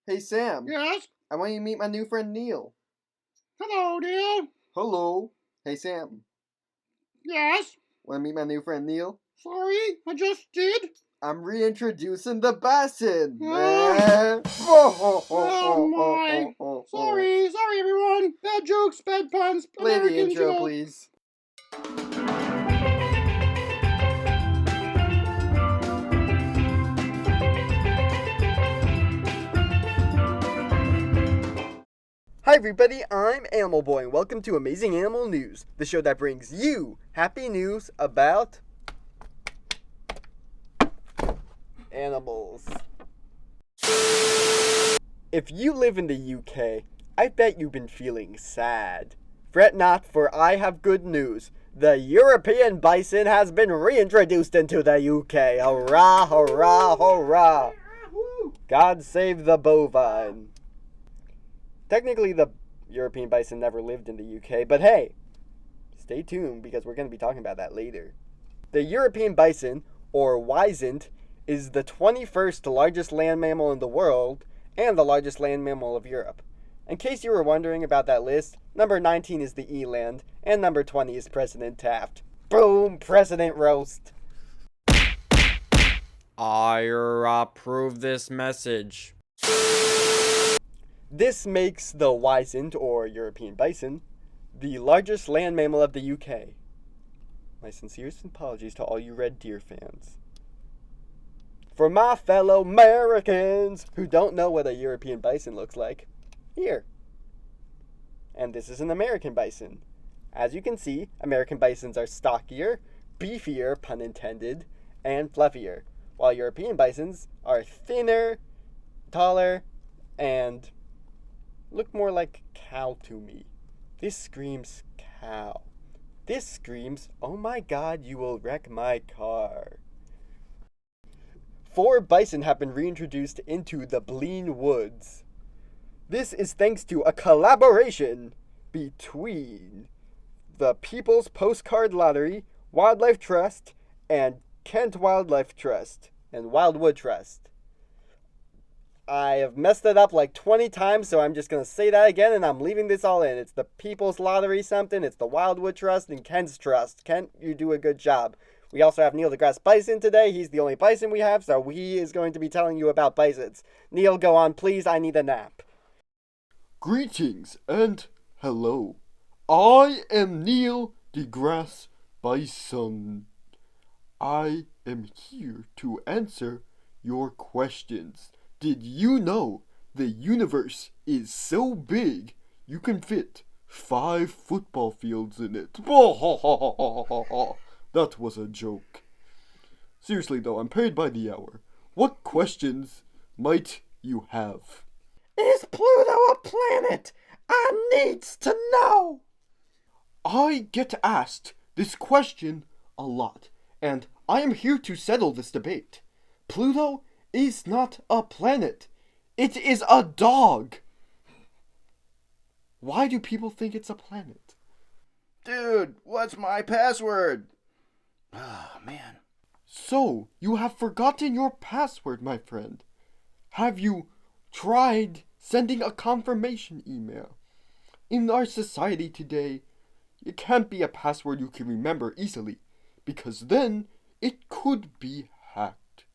Hey Sam, Yes? I want you to meet my new friend Neil. Hello, Neil. Hello. Hey Sam, Yes? want to meet my new friend Neil? Sorry, I just did. I'm reintroducing the Bison. Oh my. Sorry everyone. Bad jokes, bad puns, Play the American intro, joke. please. Hi everybody, I'm Animal Boy and welcome to Amazing Animal News, the show that brings you happy news about animals. If you live in the UK, I bet you've been feeling sad. Fret not, for I have good news. The European bison has been reintroduced into the UK. Hurrah, hurrah, hurrah. God save the bovine. Technically, the European bison never lived in the UK, but hey, stay tuned because we're going to be talking about that later. The European bison, or wisent, is the 21st largest land mammal in the world and the largest land mammal of Europe. In case you were wondering about that list, number 19 is the eland, and number 20 is President Taft. Boom! President roast! I approve this message. This makes the wisent, or European bison, the largest land mammal of the UK. My sincerest apologies to all you Red Deer fans. For my fellow Americans who don't know what a European bison looks like, here. And this is an American bison. As you can see, American bisons are stockier, beefier, pun intended, and fluffier, while European bisons are thinner, taller, and look more like cow to me. This screams cow. This screams, oh my god, you will wreck my car. 4 bison have been reintroduced into the Blean Woods. This is thanks to a collaboration between the People's Postcard Lottery, Wildlife Trust, and Kent Wildlife Trust, and Wildwood Trust. I have messed it up like 20 times, so I'm just going to say that again, and I'm leaving this all in. It's the People's Lottery something, it's the Wildwood Trust, and Kent's Trust. Kent, you do a good job. We also have Neil Degrass Bison today. He's the only bison we have, so he is going to be telling you about bisons. Neil, go on, please. I need a nap. Greetings and hello. I am Neil Degrass Bison. I am here to answer your questions. Did you know the universe is so big you can fit 5 football fields in it? That was a joke. Seriously though, I'm paid by the hour. What questions might you have? Is Pluto a planet? I needs to know. I get asked this question a lot, and I am here to settle this debate. Pluto is not a planet. It is a dog. Why do people think it's a planet? Dude, what's my password? Oh, man. So, you have forgotten your password, my friend. Have you tried sending a confirmation email? In our society today, it can't be a password you can remember easily, because then it could be hacked.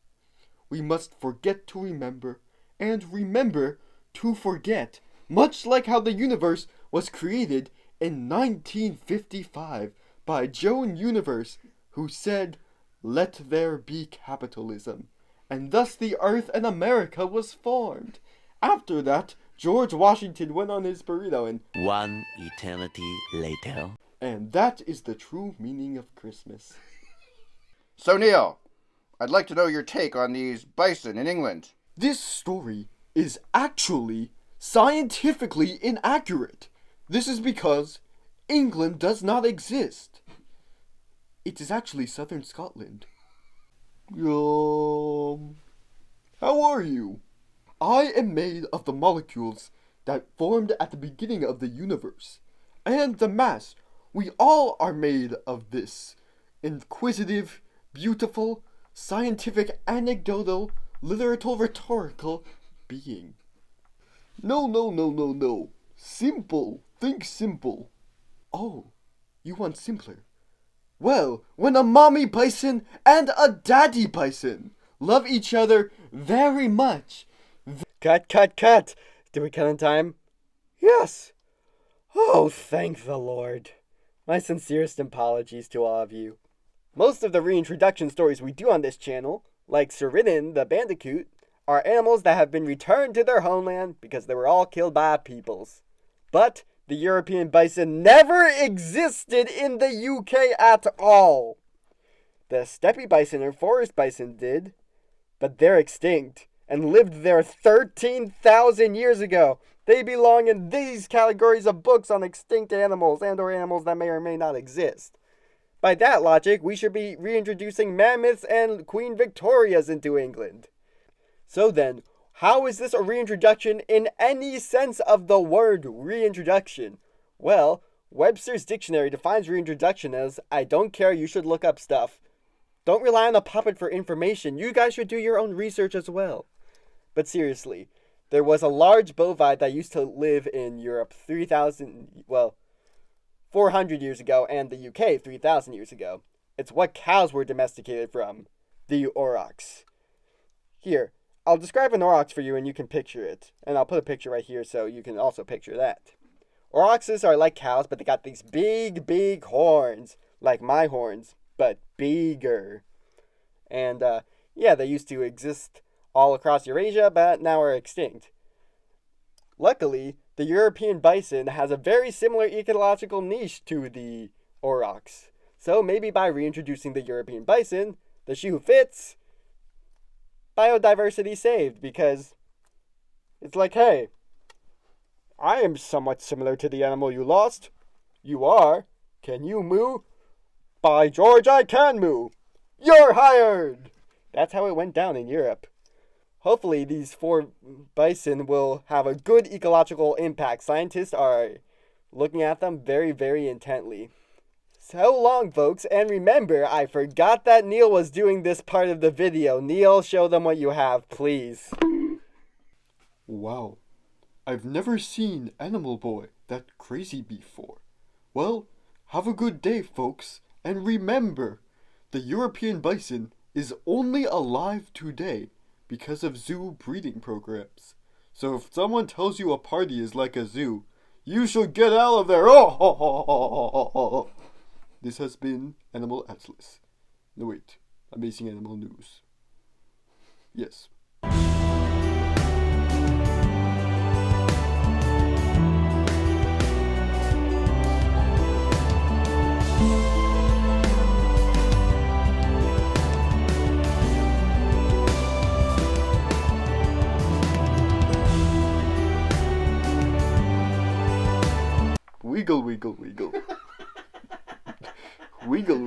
We must forget to remember, and remember to forget, much like how the universe was created in 1955 by Joan Universe, who said, "Let there be capitalism," and thus the Earth and America was formed. After that, George Washington went on his burrito and One eternity later. And that is the true meaning of Christmas. So, Neil, I'd like to know your take on these bison in England. This story is actually scientifically inaccurate. This is because England does not exist. It is actually southern Scotland. How are you? I am made of the molecules that formed at the beginning of the universe, and the mass. We all are made of this inquisitive, beautiful, scientific, anecdotal, literal, rhetorical being. No. Simple. Think simple. Oh, you want simpler? Well, when a mommy bison and a daddy bison love each other very much. Cut. Did we cut in time? Yes. Oh, thank the Lord. My sincerest apologies to all of you. Most of the reintroduction stories we do on this channel, like Suridan the Bandicoot, are animals that have been returned to their homeland because they were all killed by peoples. But the European bison never existed in the UK at all. The steppe bison or forest bison did, but they're extinct and lived there 13,000 years ago. They belong in these categories of books on extinct animals and or animals that may or may not exist. By that logic, we should be reintroducing mammoths and Queen Victorias into England. So then, how is this a reintroduction in any sense of the word reintroduction? Well, Webster's dictionary defines reintroduction as, I don't care, you should look up stuff. Don't rely on a puppet for information. You guys should do your own research as well. But seriously, there was a large bovine that used to live in Europe 400 years ago, and the UK 3,000 years ago. It's what cows were domesticated from. The aurochs. Here, I'll describe an aurochs for you and you can picture it. And I'll put a picture right here so you can also picture that. Aurochses are like cows, but they got these big horns. Like my horns, but bigger. And, they used to exist all across Eurasia, but now are extinct. Luckily, the European bison has a very similar ecological niche to the aurochs. So maybe by reintroducing the European bison, the shoe fits, biodiversity saved, because it's like, hey, I am somewhat similar to the animal you lost. You are. Can you moo? By George, I can moo. You're hired! That's how it went down in Europe. Hopefully, these 4 bison will have a good ecological impact. Scientists are looking at them very, very intently. So long, folks, and remember, I forgot that Neil was doing this part of the video. Neil, show them what you have, please. Wow, I've never seen Animal Boy that crazy before. Well, have a good day, folks, and remember, the European bison is only alive today because of zoo breeding programs. So if someone tells you a party is like a zoo, you should get out of there. Oh! This has been Animal Atlas. No wait, Amazing Animal News. Yes. Wiggle. Wiggle. Wiggle. Wiggle.